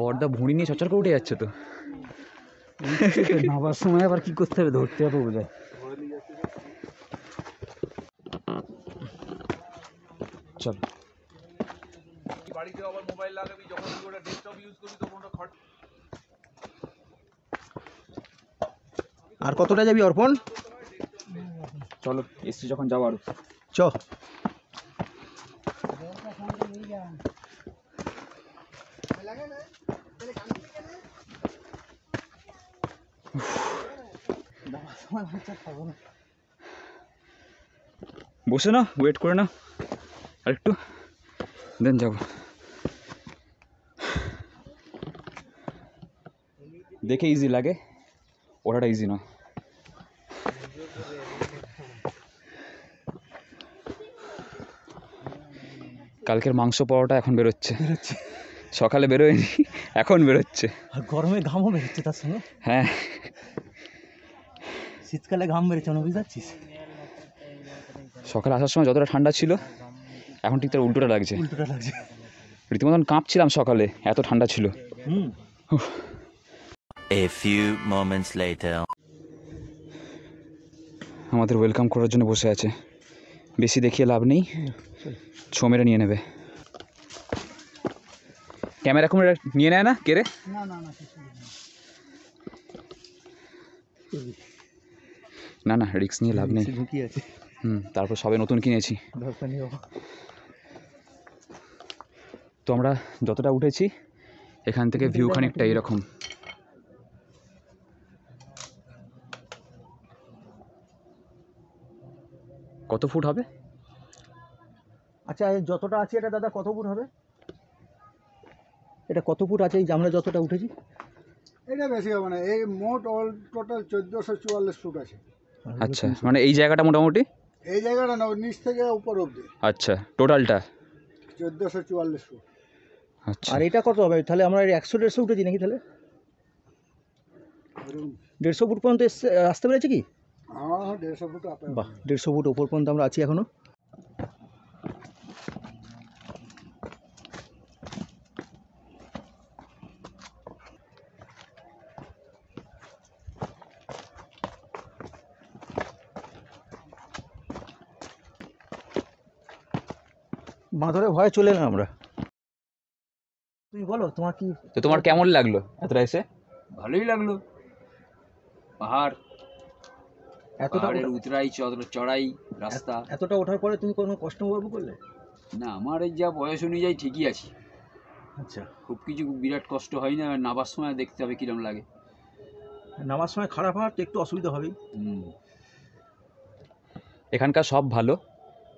বড়দা ভুঁড়ি নিয়ে চচ্চর করে উঠে যাচ্ছে তো। নামার সময় আবার কি করতে হবে, ধরতে হবে বোঝায়। চল বাড়িতে আবার মোবাইল লাগাবি, যখন তুই ওটা ডেস্কটপ ইউজ করবি তখন ওটা খরচ। আর কতটা যাবি অর্পণ? চলো, এসছি যখন যাবো আরো। চ বসে না, ওয়েট করে না আর একটু, দেন যাবো। দেখে ইজি লাগে, ওঠাটা ইজি নয়। কালকের মাংস পরোটা এখন বেরোচ্ছে, সকালে বেরোয়নি, এখন বেরোচ্ছে। আর গরমে ঘামও বেরোচ্ছে তার সঙ্গে। হ্যাঁ, শীতকালে ঘাম বেরোচ্ছে না, বুঝতে পারছিস? সকালে আসার সময় যতটা ঠান্ডা ছিল, এখন ঠিক তার উল্টোটা লাগছে। উল্টোটা লাগছে, রীতিমতন কাঁপছিলাম সকালে, এত ঠান্ডা ছিল। A few moments later. আমাদের ওয়েলকাম করার জন্য বসে আছে, বেশি দেখিয়ে লাভ নেই, ছো মেরে নিয়ে নেবে। ক্যামেরা কুমেরা নিয়ে নেয় না কে রে? না না, রিস্ক নিয়ে লাভ নেই। তারপর সবে নতুন কিনেছি তো। আমরা যতটা উঠেছি এখান থেকে ভিউ খানিকটা এরকম। কত ফুট হবে? আচ্ছা, যতটা আছে এটা দাদা কত ফুট হবে? এটা কত ফুট আছে এই যে আমরা যতটা উঠেছি? এটা বেশি হবে না, এই মোট অল টোটাল 1444 ফুট আছে। আচ্ছা, মানে এই জায়গাটা মোটামুটি এই জায়গাটা না, নিচ থেকে উপর অবধি। আচ্ছা, টোটালটা 1444 ফুট। আচ্ছা, আর এটা কত হবে তাহলে? আমরা 100-150 উঠেছি নাকি তাহলে? 150 ফুট পর্যন্ত আসতে পেরেছি কি? হ্যাঁ, 150 ফুট। বাহ, 150 ফুট ওপর পর্যন্ত আমরা আছি এখনো। বাঁধরে ভয়ে চলে এলাম আমরা। তুমি বলো তোমার কি, তো তোমার কেমন লাগলো এতটা এসে? ভালোই লাগলো। পাহাড়, এতটা পাহাড়ের উতরাই চড়াই রাস্তা। এতটা ওঠার পরে তুমি কোনো কষ্ট অনুভব করলে? না, আমার এই যা বয়স অনুযায়ী ঠিকই আছি। আচ্ছা, খুব কিছু বিরাট কষ্ট হয় না। নামার সময় দেখতে হবে কিরম লাগে। নামার সময় খারাপ হওয়ার তো একটু অসুবিধা হবেই। এখানকার সব ভালো,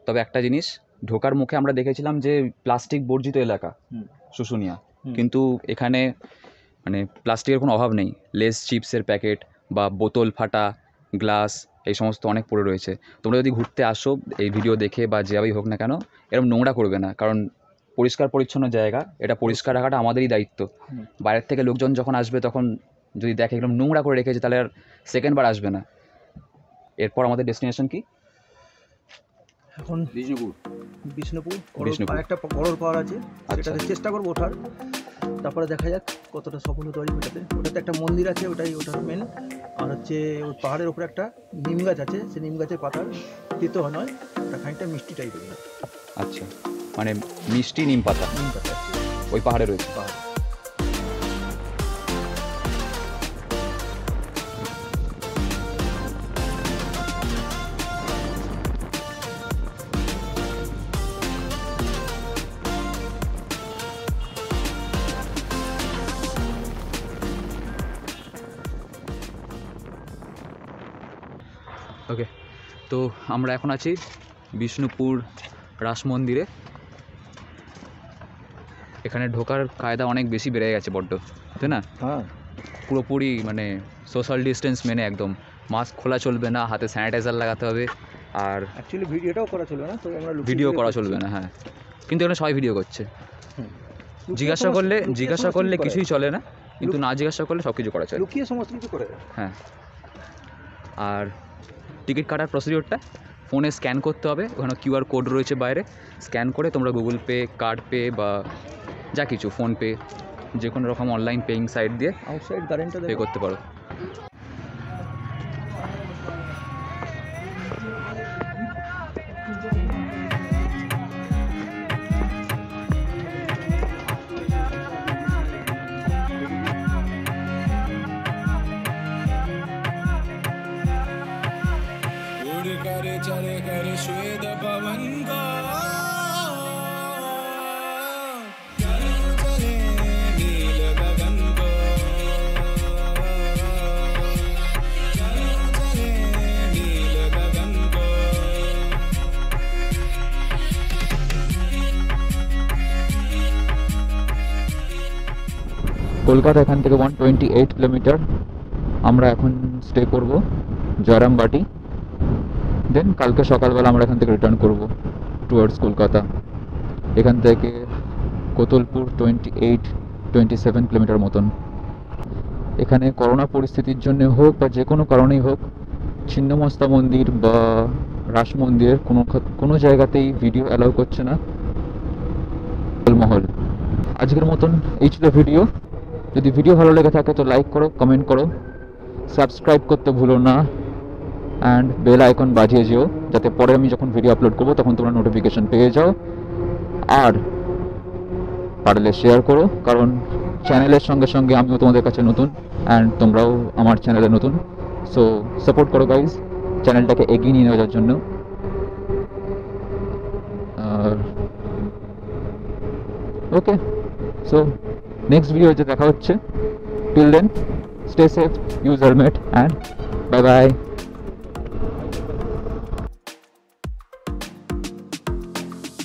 তবে একটা জিনিস, ঢোকার মুখে আমরা দেখেছিলাম যে প্লাস্টিক বর্জিত এলাকা শুশুনিয়া, কিন্তু এখানে মানে প্লাস্টিকের কোনো অভাব নেই। লেস চিপসের প্যাকেট বা বোতল ফাটা গ্লাস এই সমস্ত অনেক পড়ে রয়েছে। তোমরা যদি ঘুরতে আসো এই ভিডিও দেখে বা যেভাবেই হোক না কেন, এরকম নোংরা করবে না, কারণ পরিষ্কার পরিচ্ছন্ন জায়গা, এটা পরিষ্কার রাখাটা আমাদেরই দায়িত্ব। বাইরের থেকে লোকজন যখন আসবে তখন যদি দেখে এরকম নোংরা করে রেখেছে, তাহলে আর সেকেন্ড বার আসবে না। এরপর আমাদের ডেস্টিনেশন কি? এখন বিষ্ণুপুর বিষ্ণুপুর। একটা বড় পাহাড় আছে, আচ্ছা। সেটাতে চেষ্টা করবো ওঠার, তারপরে দেখা যাক কতটা সফল হতে পারি। ওটাতে একটা মন্দির আছে, ওটার মেন। আর হচ্ছে ওই পাহাড়ের ওপরে একটা নিম গাছ আছে, সেই নিম গাছের পাতার তিতো নয়, ওটা খানিকটা মিষ্টি টাইপের। আচ্ছা, মানে মিষ্টি নিম পাতা ওই পাহাড়ে রয়েছে। পাহাড় তো আমরা এখন আছি বিষ্ণুপুর রাস মন্দিরে। এখানে ঢোকার কায়দা অনেক বেশি বেড়ে গেছে বড্ড, তাই না? হ্যাঁ, পুরোপুরি মানে সোশ্যাল ডিস্টেন্স মেনে একদম, মাস্ক খোলা চলবে না, হাতে স্যানিটাইজার লাগাতে হবে, আর অ্যাকচুয়ালি ভিডিওটাও করা চলবে না, তো আমরা লুকিয়ে ভিডিও ভিডিও করা করছি। চলবে না। হ্যাঁ, কিন্তু এখানে সবাই ভিডিও করছে। লুকিয়ে জিজ্ঞাসা সমস্ত- করলে লুকিয়ে জিজ্ঞাসা সমস্ত করলে কিছু কিছুই করা চলে না, কিন্তু না জিজ্ঞাসা করলে সব কিছু করা যায়। চলে। লুকিয়ে সমস্ত কিছু করে যায়। হ্যাঁ, আর টিকিট কাটার প্রসিডিওরটা ফোনে স্ক্যান করতে হবে, ওখানে কিউআর কোড রয়েছে বাইরে, স্ক্যান করে তোমরা গুগল পে, কার্ড পে বা যা কিছু ফোনপে যে কোনো রকম অনলাইন পেইং সাইট দিয়ে আউটসাইড গার্ডেনটা পে দেখো। করতে পারো। उड़ कर चले कर श्वेत पवन का चले नील गगन को चले नील गगन को কলকাতা এখান থেকে 128 কিলোমিটার। আমরা এখন স্টে করব জয়রামবাটি, দেন কালকে সকালবেলা আমরা এখান থেকে রিটার্ন করব টুয়ার্ডস কলকাতা। এখান থেকে কোতলপুর 27 কিলোমিটার মতন। এখানে করোনা পরিস্থিতির জন্য হোক বা যে কোনো কারণেই হোক, ছিন্নমস্তা মন্দির বা রাস মন্দিরের কোনো জায়গাতেই ভিডিও অ্যালাউ করছে না মহল। আজকের মতন এই ছিল ভিডিও। যদি ভিডিও ভালো লেগে থাকে তো লাইক করো, কমেন্ট করো, সাবস্ক্রাইব করতে ভুলো না, অ্যান্ড বেল আইকন বাজিয়ে যেও, যাতে পরে আমি যখন ভিডিও আপলোড করবো তখন তোমরা নোটিফিকেশন পেয়ে যাও। আর পারলে শেয়ার করো, কারণ চ্যানেলের সঙ্গে সঙ্গে আমিও তোমাদের কাছে নতুন, অ্যান্ড তোমরাও আমার চ্যানেলে নতুন। সো সাপোর্ট করো গাইজ, চ্যানেলটাকে এগিয়ে নিয়ে যাওয়ার জন্য। আর ওকে, সো নেক্সট ভিডিওতে দেখা হচ্ছে। Till then, stay safe, use helmet, and bye by.